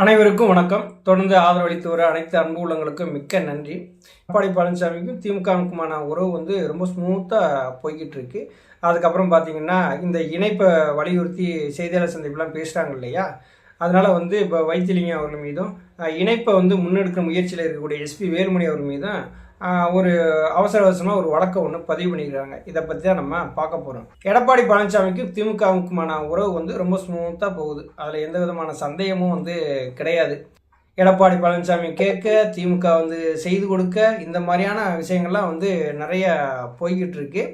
அனைவருக்கும் வணக்கம். தொடர்ந்து ஆதரவளித்து வர அனைத்து அன்பு உள்ளங்களுக்கும் மிக்க நன்றி. எடப்பாடி பழனிசாமிக்கும் திமுகவுக்குமான உறவு ரொம்ப ஸ்மூத்தாக போய்கிட்டு இருக்கு. அதுக்கப்புறம் பார்த்தீங்கன்னா இந்த இணைப்பை வலியுறுத்தி செய்தியாளர் சந்திப்புலாம் பேசுகிறாங்க இல்லையா, அதனால் இப்போ வைத்திலிங்கம் அவர்கள் மீதும் இணைப்பை முன்னெடுக்கிற முயற்சியில் இருக்கக்கூடிய எஸ்பி வேலுமணி அவர்கள் மீதும் ஒரு அவசரமாக ஒரு வழக்கை ஒன்று பதிவு பண்ணிக்கிறாங்க. இதை பற்றி தான் நம்ம பார்க்க போகிறோம். எடப்பாடி பழனிசாமிக்கும் திமுகவுக்குமான உறவு ரொம்ப ஸ்மூத்தாக போகுது. அதில் எந்த விதமான சந்தேகமும் கிடையாது. எடப்பாடி பழனிசாமி கேட்க, திமுக செய்து கொடுக்க, இந்த மாதிரியான விஷயங்கள்லாம் நிறைய போய்கிட்டு இருக்கு.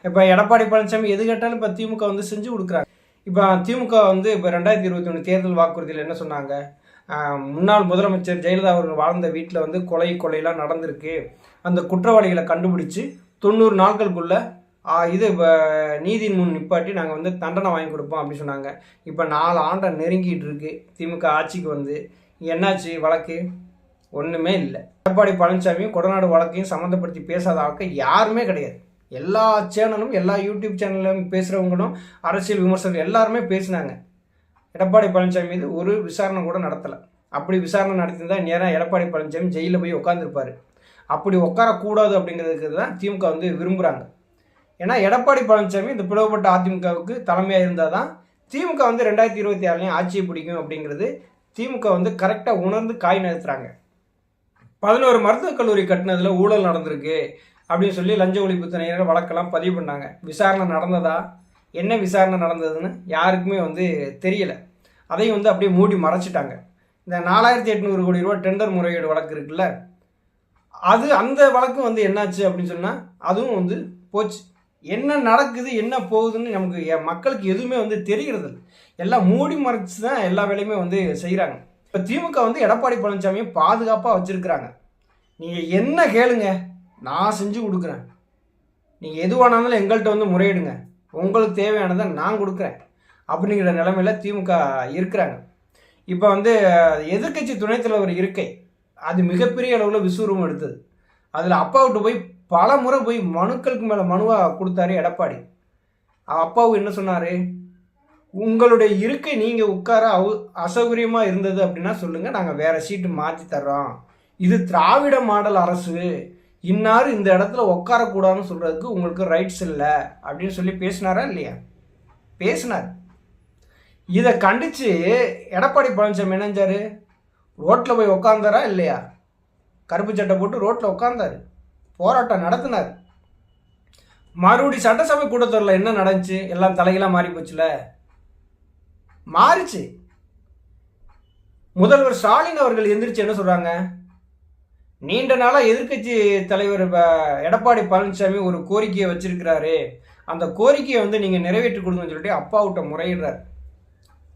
இப்போ எடப்பாடி பழனிசாமி எது கேட்டாலும் இப்போ திமுக செஞ்சு கொடுக்குறாங்க. இப்போ திமுக இப்போ 2021 தேர்தல் வாக்குறுதியில் என்ன சொன்னாங்க? முன்னாள் முதலமைச்சர் ஜெயலலிதா அவர்கள் வாழ்ந்த வீட்டில் கொலையெல்லாம் நடந்திருக்கு, அந்த குற்றவாளிகளை கண்டுபிடிச்சி 90 நாட்களுக்குள்ள இது நீதியின் முன் நிப்பாட்டி நாங்கள் தண்டனை வாங்கி கொடுப்போம் அப்படின்னு சொன்னாங்க. இப்போ 4 ஆண்டை நெருங்கிட்டு இருக்கு திமுக ஆட்சிக்கு. என்னாச்சு வழக்கு? ஒன்றுமே இல்லை. எடப்பாடி பழனிசாமியும் கொடநாடு வழக்கையும் சம்மந்தப்படுத்தி பேசாத ஆட்கள் யாருமே கிடையாது. எல்லா சேனலும், எல்லா யூடியூப் சேனலும் பேசுகிறவங்களும், அரசியல் விமர்சகர்கள் எல்லாருமே பேசினாங்க. எடப்பாடி பழனிசாமி மீது ஒரு விசாரணை கூட நடத்தலை. அப்படி விசாரணை நடத்தியிருந்தால் நேராக எடப்பாடி பழனிசாமி ஜெயிலில் போய் உட்காந்துருப்பார். அப்படி உட்காரக்கூடாது அப்படிங்கிறதுக்கு தான் திமுக விரும்புகிறாங்க. ஏன்னா எடப்பாடி பழனிசாமி இந்த பிளவுபட்ட அதிமுகவுக்கு தலைமையாக இருந்தால் தான் திமுக 2026 ஆட்சியை பிடிக்கும் அப்படிங்கிறது திமுக கரெக்டாக உணர்ந்து காய் நகர்த்துறாங்க. 11 மருத்துவக் கல்லூரி கட்டினதில் ஊழல் நடந்திருக்கு அப்படின்னு சொல்லி லஞ்ச ஒழிப்பு துறையினர் வழக்கெல்லாம் பதிவு பண்ணாங்க. விசாரணை நடந்ததா? என்ன விசாரணை நடந்ததுன்னு யாருக்குமே தெரியலை. அதையும் அப்படியே மூடி மறைச்சிட்டாங்க. இந்த 4800 கோடி ரூபா டெண்டர் முறையீடு வழக்கு இருக்குல்ல, அந்த வழக்கு என்னாச்சு அப்படின்னு சொன்னால் அதுவும் போச்சு. என்ன நடக்குது, என்ன போகுதுன்னு நமக்கு மக்களுக்கு எதுவுமே தெரிகிறது. எல்லாம் மூடி மறைச்சு தான் எல்லா வேலையுமே செய்கிறாங்க. இப்போ திமுக எடப்பாடி பழனிசாமியை பாதுகாப்பாக வச்சுருக்கிறாங்க. நீங்கள் என்ன கேளுங்க, நான் செஞ்சு கொடுக்குறேன். நீங்கள் எதுவானாலும் எங்கள்கிட்ட முறையிடுங்க, உங்களுக்கு தேவையானதை நான் கொடுக்குறேன் அப்படிங்கிற நிலைமையில் திமுக இருக்கிறாங்க. இப்போ எதிர்க்கட்சி துணைத் தலைவர் இருக்கை அது மிகப்பெரிய அளவில் விசுவரம் எடுத்தது. அதில் அப்பாவிட்டு போய் பல முறை போய் மனுக்களுக்கு மேலே மனுவாக கொடுத்தாரு எடப்பாடி. அப்பாவு என்ன சொன்னார்? உங்களுடைய இருக்கை நீங்கள் உட்கார அசௌகரியமாக இருந்தது அப்படின்னா சொல்லுங்கள், நாங்கள் வேறு சீட்டு மாற்றி தர்றோம். இது திராவிட மாடல் அரசு, இன்னாரு இந்த இடத்துல உட்காரக்கூடாதுன்னு சொல்கிறதுக்கு உங்களுக்கு ரைட்ஸ் இல்லை அப்படின்னு சொல்லி பேசினாரா இல்லையா? பேசினார். இதை கண்டித்து எடப்பாடி பழனிசாமி என்னஞ்சார்? ரோட்டில் போய் உட்காந்தாரா இல்லையா? கருப்பு சட்டை போட்டு ரோட்டில் உட்காந்தார், போராட்டம் நடத்தினார். மறுபடி சட்டசபை கூட்டத்தொடரில் என்ன நடந்துச்சு? எல்லாம் தலைகளாக மாறி போச்சுல, மாறிச்சு. முதல்வர் ஸ்டாலின் அவர்கள் எந்திரிச்சு என்ன சொல்கிறாங்க? நீண்ட நாளாக எதிர்க்கட்சி தலைவர் எடப்பாடி பழனிசாமி ஒரு கோரிக்கையை வச்சிருக்கிறாரு, அந்த கோரிக்கையை நீங்கள் நிறைவேற்றி கொடுங்கன்னு சொல்லிட்டு அப்பாவிட்ட முறையிடுறார்.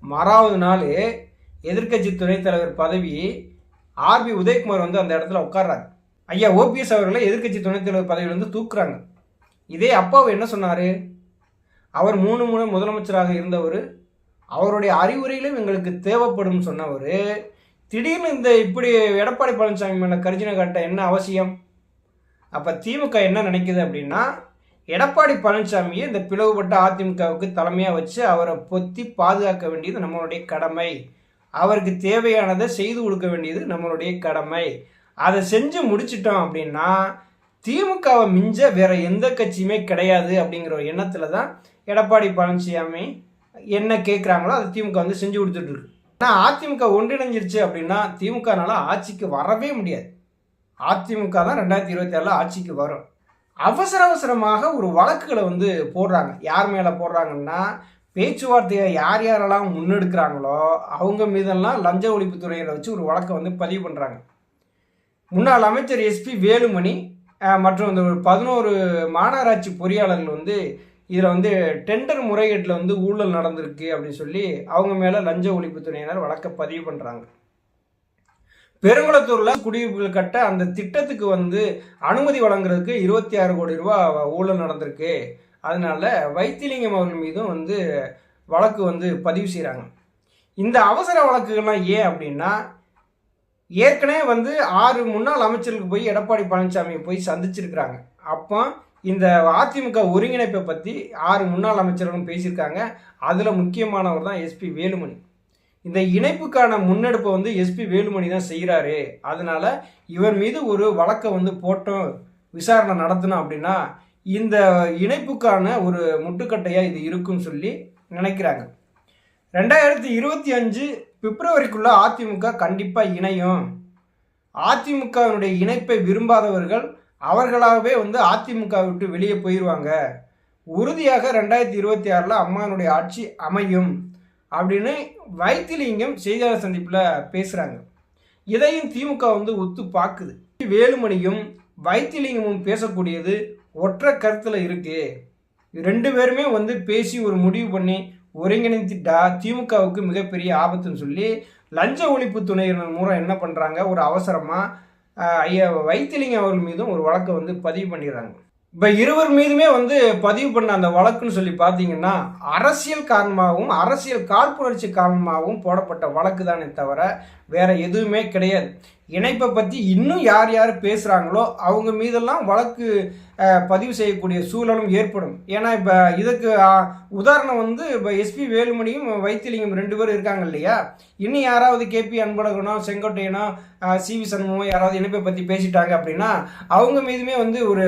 மறாவது நாள் எதிர்க்கட்சி துணைத் தலைவர் பதவி ஆர்பி உதயகுமார் அந்த இடத்துல உட்கார்றாரு. ஐயா ஓபிஎஸ் அவர்களை எதிர்க்கட்சி துணைத் தலைவர் பதவியிலிருந்து தூக்குறாங்க. இதே அப்பாவு என்ன சொன்னார்? அவர் 3 முறை முதலமைச்சராக இருந்தவர், அவருடைய அறிவுரைகளும் எங்களுக்கு தேவைப்படும் சொன்னவர், திடீர்னு இப்படி எடப்பாடி பழனிசாமி மேலே கரிஜனை காட்ட என்ன அவசியம்? அப்போ திமுக என்ன நினைக்குது அப்படின்னா, எடப்பாடி பழனிசாமியை இந்த பிளவுபட்ட அதிமுகவுக்கு தலைமையாக வச்சு அவரை பொத்தி பாதுகாக்க வேண்டியது நம்மளுடைய கடமை, அவருக்கு தேவையானதை செய்து கொடுக்க வேண்டியது நம்மளுடைய கடமை. அதை செஞ்சு முடிச்சிட்டோம் அப்படின்னா திமுகவை மிஞ்ச வேற எந்த கட்சியுமே கிடையாது அப்படிங்கிற ஒரு எண்ணத்தில் தான் எடப்பாடி பழனிசாமி என்ன கேட்குறாங்களோ அதை திமுக செஞ்சு கொடுத்துட்டு இருக்கு. ஆனால் அதிமுக ஒன்றிணைஞ்சிருச்சு அப்படின்னா திமுகனால ஆட்சிக்கு வரவே முடியாது. அதிமுக தான் 2026 ஆட்சிக்கு வரும். அவசரமாக ஒரு வழக்குகளை போடுறாங்க. யார் மேலே போடுறாங்கன்னா, பேச்சுவார்த்தையை யார் யாரெல்லாம் முன்னெடுக்கிறாங்களோ அவங்க மீதெல்லாம் லஞ்ச ஒழிப்புத்துறையில் வச்சு ஒரு வழக்கை பதிவு பண்ணுறாங்க. முன்னாள் அமைச்சர் எஸ்பி வேலுமணி மற்றும் இந்த 11 மாநகராட்சி பொறியாளர்கள் இதில் டெண்டர் முறைகேட்டில் ஊழல் நடந்திருக்கு அப்படின்னு சொல்லி அவங்க மேலே லஞ்ச ஒழிப்புத்துறையினர் வழக்கை பதிவு பண்ணுறாங்க. பெருங்குளத்தூரில் குடியிருப்புகள் கட்ட அந்த திட்டத்துக்கு அனுமதி வழங்குறதுக்கு 26 கோடி ரூபா ஊழல் நடந்திருக்கு, அதனால வைத்திலிங்கம் அவர்கள் மீதும் வழக்கு பதிவு செய்கிறாங்க. இந்த அவசர வழக்குகள்லாம் ஏன் அப்படின்னா, ஏற்கனவே 6 முன்னாள் அமைச்சர்களுக்கு போய் எடப்பாடி பழனிசாமியை போய் சந்திச்சிருக்கிறாங்க. அப்போ இந்த அதிமுக ஒருங்கிணைப்பை பற்றி 6 முன்னாள் அமைச்சர்களும் பேசியிருக்காங்க. அதில் முக்கியமானவர் தான் எஸ்பி வேலுமணி. இந்த இணைப்புக்கான முன்னெடுப்பை வந்து எஸ்பி வேலுமணி தான் செய்கிறாரு. அதனால இவர் மீது ஒரு வழக்கை வந்து போட்டோம், விசாரணை நடத்தணும் அப்படின்னா இந்த இணைப்புக்கான ஒரு முட்டுக்கட்டையாக இது இருக்குன்னு சொல்லி நினைக்கிறாங்க. 2025 பிப்ரவரிக்குள்ள அதிமுக கண்டிப்பாக இணையும். அதிமுகவினுடைய இணைப்பை விரும்பாதவர்கள் அவர்களாகவே வந்து அதிமுக விட்டு வெளியே போயிடுவாங்க. உறுதியாக 2026 அம்மானுடைய ஆட்சி அமையும் அப்படின்னு வைத்திலிங்கம் செய்தியாளர் சந்திப்பில் பேசுகிறாங்க. இதையும் திமுக வந்து ஒத்து பார்க்குது. வேலுமணியும் வைத்திலிங்கமும் பேசக்கூடியது ஒற்றை கருத்தில் இருக்கு. ரெண்டு பேருமே வந்து பேசி ஒரு முடிவு பண்ணி ஒருங்கிணைத்துட்டா திமுகவுக்கு மிகப்பெரிய ஆபத்துன்னு சொல்லி லஞ்ச ஒழிப்பு துணையினர் மூலம் என்ன பண்ணுறாங்க, ஒரு அவசரமாக ஐயா வைத்திலிங்கம் அவர்கள் மீதும் ஒரு வழக்கை வந்து பதிவு பண்ணிடுறாங்க. இப்போ இருவர் மீதுமே வந்து பதிவு பண்ண அந்த வழக்குன்னு சொல்லி பார்த்தீங்கன்னா அரசியல் காரணமாகவும் அரசியல் காழ்ப்புணர்ச்சி காரணமாகவும் போடப்பட்ட வழக்கு தானே தவிர வேற எதுவுமே கிடையாது. இணைப்பை பற்றி இன்னும் யார் யார் பேசுகிறாங்களோ அவங்க மீதெல்லாம் வழக்கு பதிவு செய்யக்கூடிய சூழலும் ஏற்படும். ஏன்னா இப்போ இதுக்கு உதாரணம் வந்து இப்போ எஸ்பி வேலுமணியும் வைத்திலிங்கம் ரெண்டு பேரும் இருக்காங்க இல்லையா. இன்னும் யாராவது கேபி அன்பழகனோ செங்கோட்டையனோ சிவி சண்முகமோ யாராவது இணைப்பை பற்றி பேசிட்டாங்க அப்படின்னா அவங்க மீதுமே வந்து ஒரு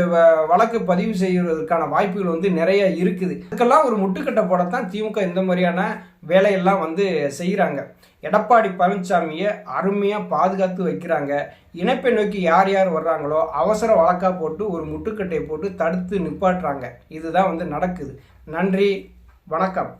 வழக்கு பதிவு செய்வதற்கான வாய்ப்புகள் வந்து நிறைய இருக்குது. இதுக்கெல்லாம் ஒரு முட்டுக்கட்டை போடத்தான் திமுக இந்த மாதிரியான வேலையெல்லாம் வந்து செய்கிறாங்க. எடப்பாடி பழனிசாமியை அருமையாக பாதுகாத்து வைக்கிறாங்க. இணைப்பை நோக்கி யார் யார் வர்றாங்களோ அவசர வழக்காக போட்டு ஒரு முட்டுக்கட்டை போட்டு தடுத்து நிப்பாட்டுறாங்க. இதுதான் வந்து நடக்குது. நன்றி, வணக்கம்.